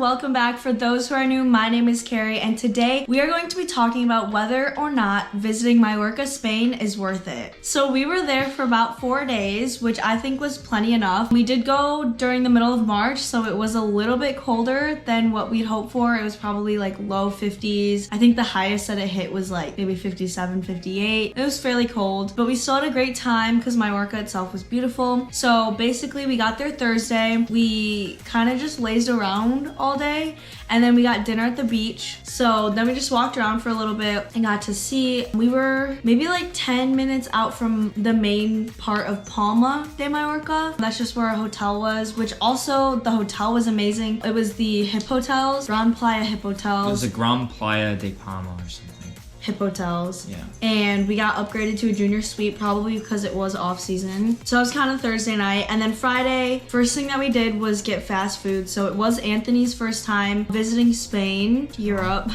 welcome back. For those who are new, my name is Keri, and today we are going to be talking about whether or not visiting Mallorca, Spain is worth it. So we were there for about 4 days, which I think was plenty enough. We did go during the middle of March, so it was a little bit colder than what we'd hoped for. It was probably like low 50s. I think the highest that it hit was like maybe 57, 58. It was fairly cold, but we still had a great time because Mallorca itself was beautiful. So basically we got there Thursday. We kind of just lazed around all day, and then we got dinner at the beach. So then we just walked around for a little bit and got to see. We were maybe like 10 minutes out from the main part of Palma de Mallorca. That's just where our hotel was, which also the hotel was amazing. It was the Hip Hotels, Gran Playa Hip Hotels. It was a Gran Playa de Palma or something. Hip Hotels. Yeah. And we got upgraded to a junior suite probably because it was off season. So it was kind of Thursday night. And then Friday, first thing that we did was get fast food. So it was Anthony's first time visiting Spain, Europe,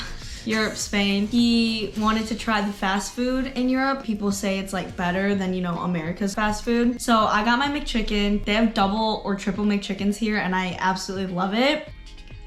Spain. He wanted to try the fast food in Europe. People say it's like better than, you know, America's fast food. So I got my McChicken. They have double or triple McChickens here and I absolutely love it.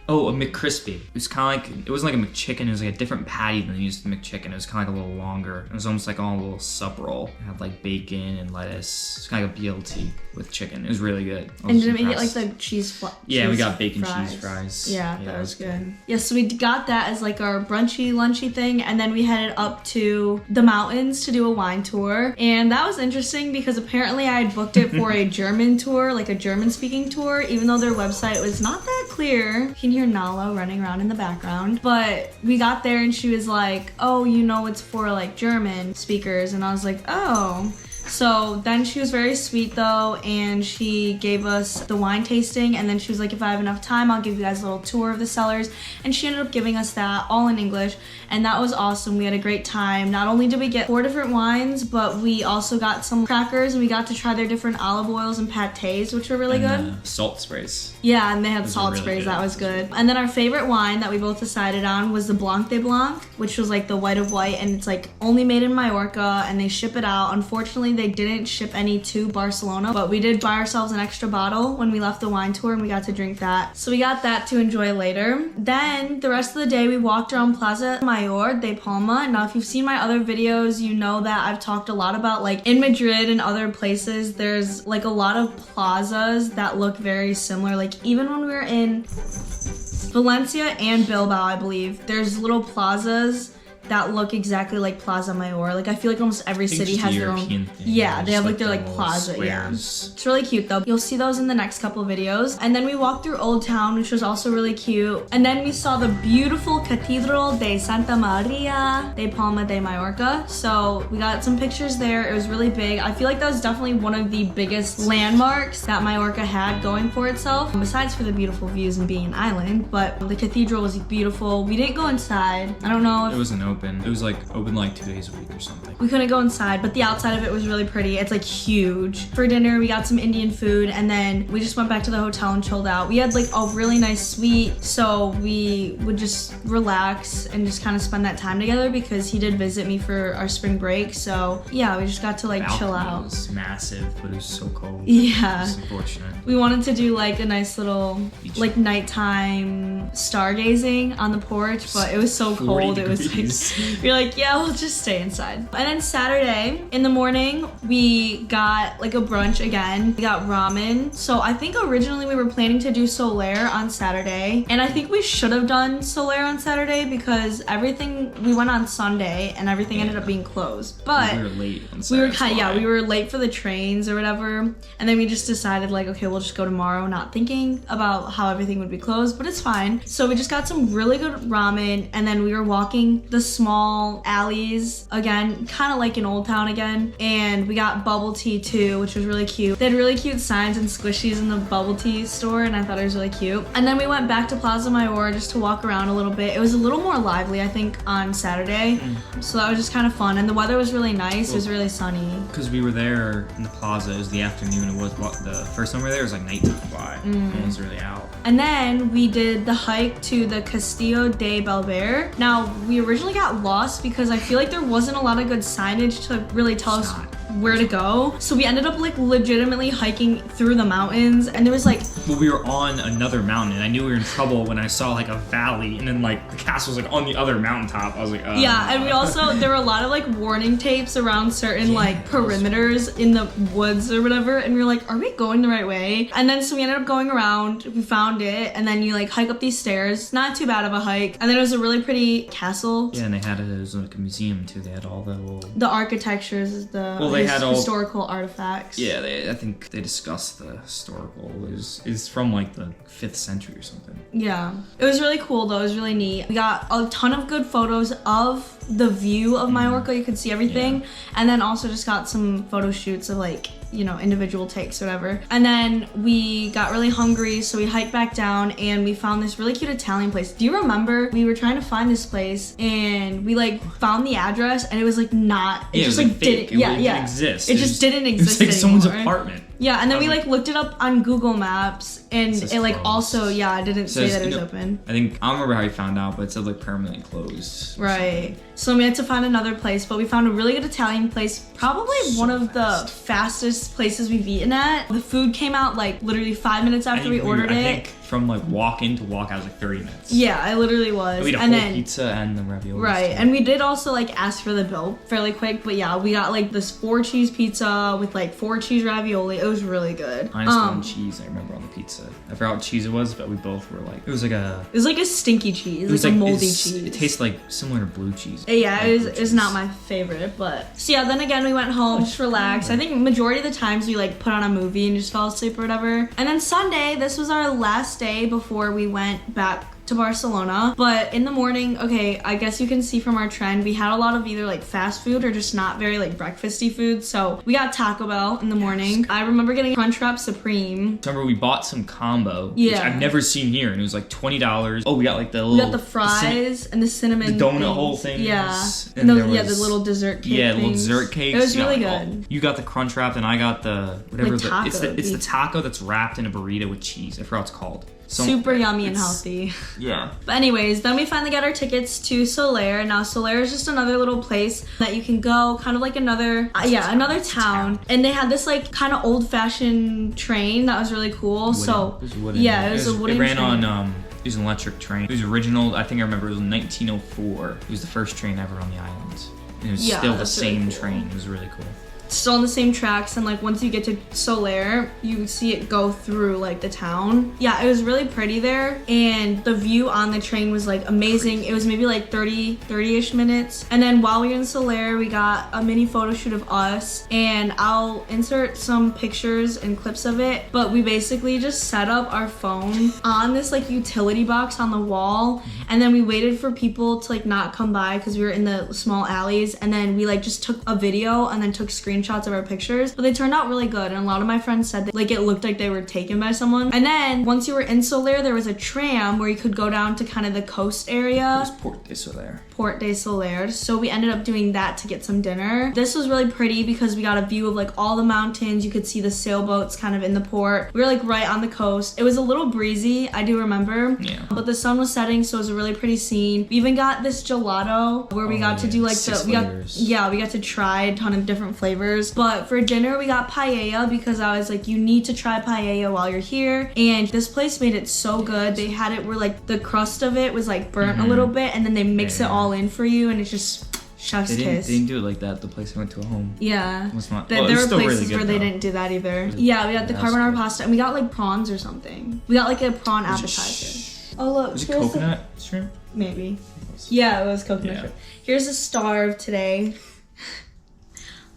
Oh, a McCrispy. It was kind of like, it wasn't like a McChicken, it was like a different patty than used the McChicken. It was kind of like a little longer. It was almost like on a little sub roll. It had like bacon and lettuce. It's kind of like a BLT with chicken. It was really good. And did we get like the cheese Yeah, we got bacon fries. Cheese fries. Yeah, that was good. Yeah, so we got that as like our brunchy, lunchy thing, and then we headed up to the mountains to do a wine tour. And that was interesting because apparently I had booked it for a German tour, like a German speaking tour, even though their website was not that clear. You can hear Nala running around in the background. But we got there and she was like, oh, you know, it's for like German speakers. And I was like, oh. So then she was very sweet though, and she gave us the wine tasting, and then she was like, if I have enough time, I'll give you guys a little tour of the cellars. And she ended up giving us that all in English, and that was awesome. We had a great time. Not only did we get 4 different wines, but we also got some crackers, and we got to try their different olive oils and pâtés, which were really good. Salt sprays. Yeah, and they had salt really sprays. good. That was good. And then our favorite wine that we both decided on was the Blanc de Blanc, which was like the white of white, and it's like only made in Mallorca, and they ship it out. Unfortunately, they didn't ship any to Barcelona, but we did buy ourselves an extra bottle when we left the wine tour, and we got to drink that. So we got that to enjoy later. Then the rest of the day we walked around Plaza Mayor de Palma. Now if you've seen my other videos, you know that I've talked a lot about like in Madrid and other places, there's like a lot of plazas that look very similar. Like even when we were in Valencia and Bilbao, I believe, there's little plazas that look exactly like Plaza Mayor. Like I feel like almost every city has their own. Thing. Yeah, they have like their like plaza. Squares. Yeah, it's really cute though. You'll see those in the next couple of videos. And then we walked through Old Town, which was also really cute. And then we saw the beautiful Catedral de Santa Maria de Palma de Mallorca. So we got some pictures there. It was really big. I feel like that was definitely one of the biggest landmarks that Mallorca had going for itself, besides for the beautiful views and being an island. But the cathedral was beautiful. We didn't go inside. I don't know if it wasn't open. It was like open like 2 days a week or something. We couldn't go inside, but the outside of it was really pretty. It's like huge. For dinner, we got some Indian food, and then we just went back to the hotel and chilled out. We had like a really nice suite, so we would just relax and just kind of spend that time together because he did visit me for our spring break. So yeah, we just got to like chill out. It was massive, but it was so cold. Yeah. It's unfortunate. We wanted to do like a nice little like nighttime stargazing on the porch, but it was so cold. It was like, you're like, yeah, we'll just stay inside. And then Saturday in the morning, we got like a brunch again. We got ramen. So I think originally we were planning to do Sóller on Saturday, and I think we should have done Sóller on Saturday because we went on Sunday and everything ended up being closed. But we were late on Saturday. we were late for the trains or whatever, and then we just decided like, okay, we'll just go tomorrow, not thinking about how everything would be closed, but it's fine. So we just got some really good ramen, and then we were walking the small alleys again, kind of like in Old Town again, and we got bubble tea too, which was really cute. They had really cute signs and squishies in the bubble tea store, and I thought it was really cute. And then we went back to Plaza Mayor just to walk around a little bit. It was a little more lively, I think, on Saturday, so that was just kind of fun, and the weather was really nice. It was really sunny. Because we were there in the plaza, it was the afternoon. It was the first time we were there, it was like nighttime by. No one's really out. And then we did the hike to the Castell de Bellver. Now, we originally got lost because I feel like there wasn't a lot of good signage to really tell us where to go. So we ended up like legitimately hiking through the mountains, and there was like... Well, we were on another mountain, and I knew we were in trouble when I saw like a valley, and then like the castle was like on the other mountaintop. I was like, yeah, and we also, there were a lot of like warning tapes around certain like perimeters in the woods or whatever, and we were like, are we going the right way? And then so we ended up going around, we found it, and then you like hike up these stairs. Not too bad of a hike. And then it was a really pretty castle. Yeah, and they had it was like a museum too. They had all the little... The architectures, the they had historical artifacts. Yeah, I think they discussed the historical. Is from like the 5th century or something. Yeah. It was really cool though. It was really neat. We got a ton of good photos of the view of Mallorca. You could see everything. Yeah. And then also just got some photo shoots of like, you know, individual takes or whatever. And then we got really hungry, so we hiked back down and we found this really cute Italian place. Do you remember we were trying to find this place and we like found the address and it was like not, it just like didn't, didn't exist. It just didn't exist anymore. It was like anymore. someone's apartment. Yeah, and then we like looked it up on Google Maps and it like closed. also, yeah, it didn't say that it was open. I think, I don't remember how we found out, but it said like permanently closed. Right. So we had to find another place, but we found a really good Italian place. Probably one of the fastest places we've eaten at. The food came out like literally 5 minutes after we ordered it. I think from like walk in to walk out was like 30 minutes. Yeah, it literally was. We had a whole pizza and the ravioli. Right, and we did also like ask for the bill fairly quick, but yeah, we got like this 4 cheese pizza with like 4 cheese ravioli. It was really good. Minus 1 cheese, I remember on the pizza. I forgot what cheese it was, but we both were like, it was like a stinky cheese, like a moldy cheese. It tastes like similar to blue cheese. Yeah, it's not my favorite, but so yeah, then again we went home, just relaxed. I think majority of the times we like put on a movie and just fell asleep or whatever. And then Sunday, this was our last day before we went back to Barcelona. But in the morning, okay, I guess you can see from our trend, we had a lot of either like fast food or just not very like breakfasty food. So we got Taco Bell in the morning. I remember getting Crunchwrap Supreme. Remember we bought some combo, which I've never seen here, and it was like $20. Oh, we got like the little... We got the fries and the cinnamon the donut things. hole things. Yeah. And the little dessert cake little things. dessert cakes. It was really good. You got the Crunchwrap and I got the whatever like taco, it's the taco that's wrapped in a burrito with cheese. I forgot what it's called. Super yummy and healthy. Yeah. But anyways, then we finally got our tickets to Sóller. Now Sóller is just another little place that you can go, kind of like another town. And they had this like kind of old-fashioned train that was really cool. It was a wooden train. It ran on it was an electric train. It was original. I think I remember it was 1904. It was the first train ever on the island. And it was still the same really cool. train. It was really cool. Still on the same tracks, and like once you get to Sóller, you see it go through like the town. Yeah, it was really pretty there, and the view on the train was like amazing. It was maybe like 30-ish minutes. And then while we were in Sóller, we got a mini photo shoot of us, and I'll insert some pictures and clips of it, but we basically just set up our phone on this like utility box on the wall, and then we waited for people to like not come by because we were in the small alleys, and then we like just took a video and then took screenshots of our pictures, but they turned out really good, and a lot of my friends said that like it looked like they were taken by someone. And then once you were in Sóller, there was a tram where you could go down to kind of the coast area. It was Port de Sóller. So we ended up doing that to get some dinner. This was really pretty because we got a view of like all the mountains. You could see the sailboats kind of in the port. We were like right on the coast. It was a little breezy, I do remember. Yeah. But the sun was setting, so it was a really pretty scene. We even got this gelato where we got to do like we got to try a ton of different flavors. But for dinner we got paella because I was like, you need to try paella while you're here. And this place made it so good. They had it where like the crust of it was like burnt a little bit, and then they mix it all in for you, and it's just chef's kiss. They didn't do it like that. The place I went to at home. Yeah. It was not, there were places really good, where they didn't do that either. Yeah, we got the carbonara pasta, and we got like prawns or something. We got like a prawn appetizer. Oh look, was it coconut shrimp? Maybe. Yeah, it was coconut shrimp. Here's a star of today.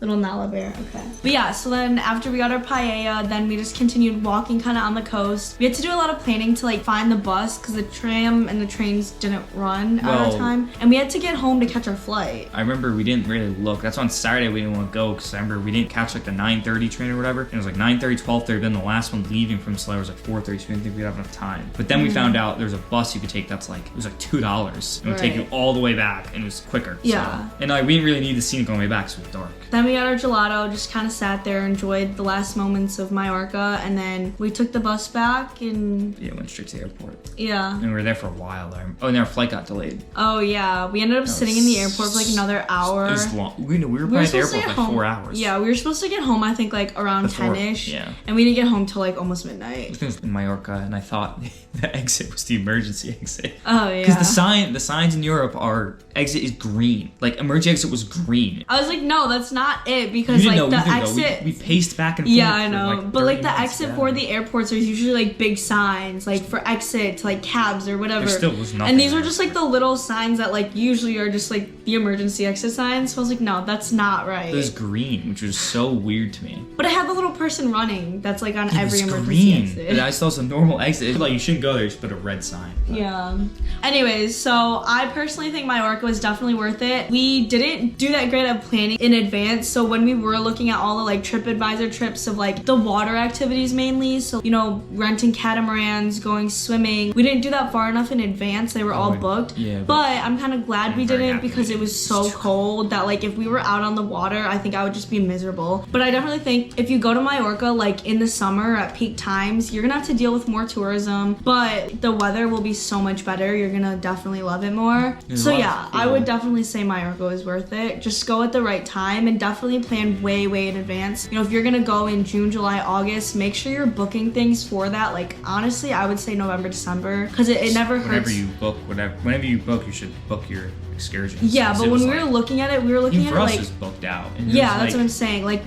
Little Nala bear, okay. But yeah, so then after we got our paella, then we just continued walking kind of on the coast. We had to do a lot of planning to like find the bus because the tram and the trains didn't run at the time. And we had to get home to catch our flight. I remember we didn't really look. That's on Saturday we didn't want to go because I remember we didn't catch like the 9:30 train or whatever. And it was like 9:30, 12:30, then the last one leaving from Sóller was like 4:30, so we didn't think we'd have enough time. But then we found out there's a bus you could take that's like, it was like $2. And it would take you all the way back, and it was quicker. Yeah. So. And like we didn't really need the scenic on the way back, so it was dark. Then we got our gelato, just kind of sat there, enjoyed the last moments of Mallorca, and then we took the bus back and... Yeah, went straight to the airport. Yeah. And we were there for a while there. Oh, and our flight got delayed. Oh, yeah. We ended up sitting in the airport for like another hour. It was long. We were probably at the airport for like 4 hours. Yeah, we were supposed to get home, I think, like around 10-ish. Yeah. And we didn't get home till like almost midnight. I was in Mallorca, and I thought the exit was the emergency exit. Oh, yeah. Because the signs in Europe are, exit is green. Like, emergency exit was green. I was like, no, that's not it, because like the exit... We paced back and forth. Yeah, I know. Like but like the exit for the airports, there's usually like big signs, like for exit to like cabs or whatever. There still was nothing. And these were just like the little signs that like usually are just like the emergency exit signs. So I was like, no, that's not right. It was green, which was so weird to me. But it had the little person running that's like on Yeah, every it was emergency green. exit. And I saw some normal exit. It's like, you shouldn't go there, just put a red sign. But. Yeah. Anyways, so I personally think Mallorca was definitely worth it. We didn't do that great at planning in advance. So when we were looking at all the like TripAdvisor trips of like the water activities mainly, so you know, renting catamarans, going swimming, we didn't do that far enough in advance. They were all booked. Yeah, but I'm kind of glad we didn't, because it was so cold that like if we were out on the water, I think I would just be miserable. But I definitely think if you go to Mallorca like in the summer at peak times, you're gonna have to deal with more tourism, but the weather will be so much better. You're gonna definitely love it more. So yeah, I would definitely say Mallorca is worth it. Just go at the right time and definitely plan way in advance. You know, if you're gonna go in June, July, August, make sure you're booking things for that. Like honestly, I would say November, December, because it never hurts. Whenever you book, you should book your excursions. Yeah, but when we were looking at it, we were looking at it like... for us, it's booked out. And yeah, that's what I'm saying. Like,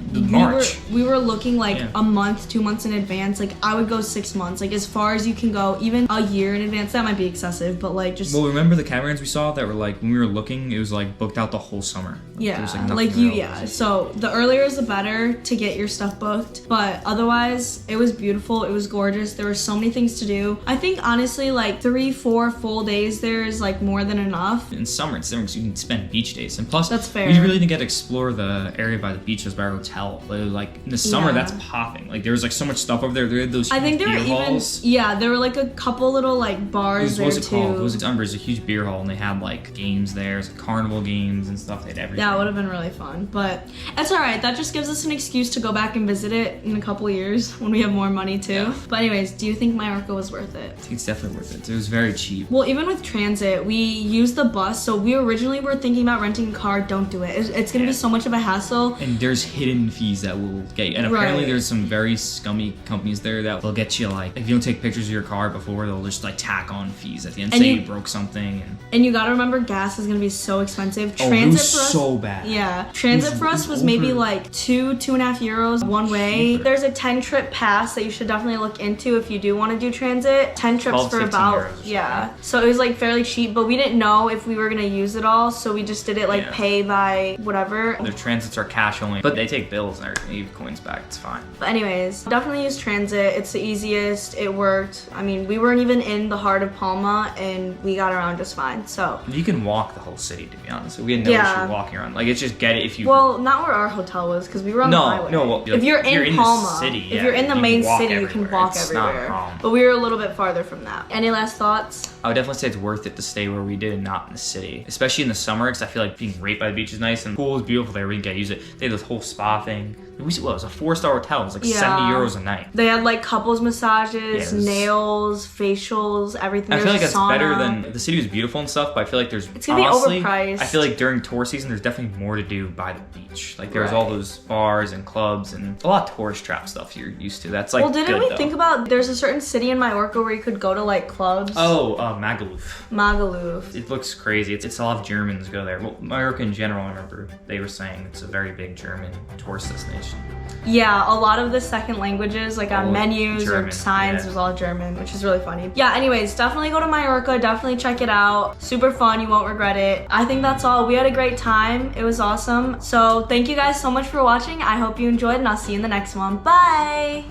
we were looking like a month, 2 months in advance. Like, I would go 6 months. Like, as far as you can go, even a year in advance. That might be excessive, but like just... Well, remember the catamarans we saw that were like, when we were looking, it was like booked out the whole summer. Like, yeah, there was, like, So the earlier is the better to get your stuff booked. But otherwise, it was beautiful. It was gorgeous. There were so many things to do. I think, honestly, like 3-4 full days there is like more than enough. In summer, you can spend beach days, and plus that's fair. We really didn't get to explore the area by the beaches by our hotel. But like in the summer, that's popping. Like there was like so much stuff over there. There had those. I think there were halls. There were like a couple little like bars there too. It was a huge beer hall, and they had like games there, like carnival games and stuff. They had everything. Yeah, it would have been really fun, but it's all right. That just gives us an excuse to go back and visit it in a couple years when we have more money too. Yeah. But anyways, do you think Mallorca was worth it? I think it's definitely worth it. It was very cheap. Well, even with transit, we used the bus, so we originally were thinking about renting a car. Don't do it. It's gonna be so much of a hassle. And there's hidden fees that will get you. And apparently there's some very scummy companies there that will get you like, if you don't take pictures of your car before, they'll just like tack on fees at the end. Say you broke something. And you gotta remember, gas is gonna be so expensive. Transit it was for us, so bad. Yeah. Transit for us was maybe like 2.5 euros one way. There's a 10 trip pass that you should definitely look into if you do want to do transit. 10 trips for about so it was like fairly cheap, but we didn't know if we were gonna use it all, so we just did it like pay by whatever. Their transits are cash only, but they take bills and they give coins back. It's fine. But anyways, definitely use transit. It's the easiest. It worked. I mean, we weren't even in the heart of Palma and we got around just fine. So you can walk the whole city, to be honest. We had no issue walking around. Like, it's just get it if you... Well, not where our hotel was, because we were on the highway. Well, if you're in Palma, the city, if you're in the main city, everywhere. You can walk everywhere. But we were a little bit farther from that. Any last thoughts? I would definitely say it's worth it to stay where we did and not in the city. Especially in the summer, because I feel like being right by the beach is nice, and the pool is beautiful there. We didn't get to use it. They had this whole spa thing. It was a 4-star hotel. It was like 70 euros a night. They had like couples massages, nails, facials, everything. I feel like that's better than... The city was beautiful and stuff, but I feel like there's... It's gonna be overpriced. I feel like during tour season, there's definitely more to do by the beach. Like there's all those bars and clubs and a lot of tourist trap stuff you're used to. That's like didn't we think about... There's a certain city in Mallorca where you could go to like clubs? Oh, Magaluf. Magaluf. It looks crazy. It's a lot of Germans go there. Well, Mallorca in general, I remember they were saying it's a very big German tourist destination. Yeah, a lot of the second languages, like on menus or signs, was all German, which is really funny. Yeah, anyways, definitely go to Mallorca. Definitely check it out. Super fun. You won't regret it. I think that's all. We had a great time. It was awesome. So thank you guys so much for watching. I hope you enjoyed, and I'll see you in the next one. Bye!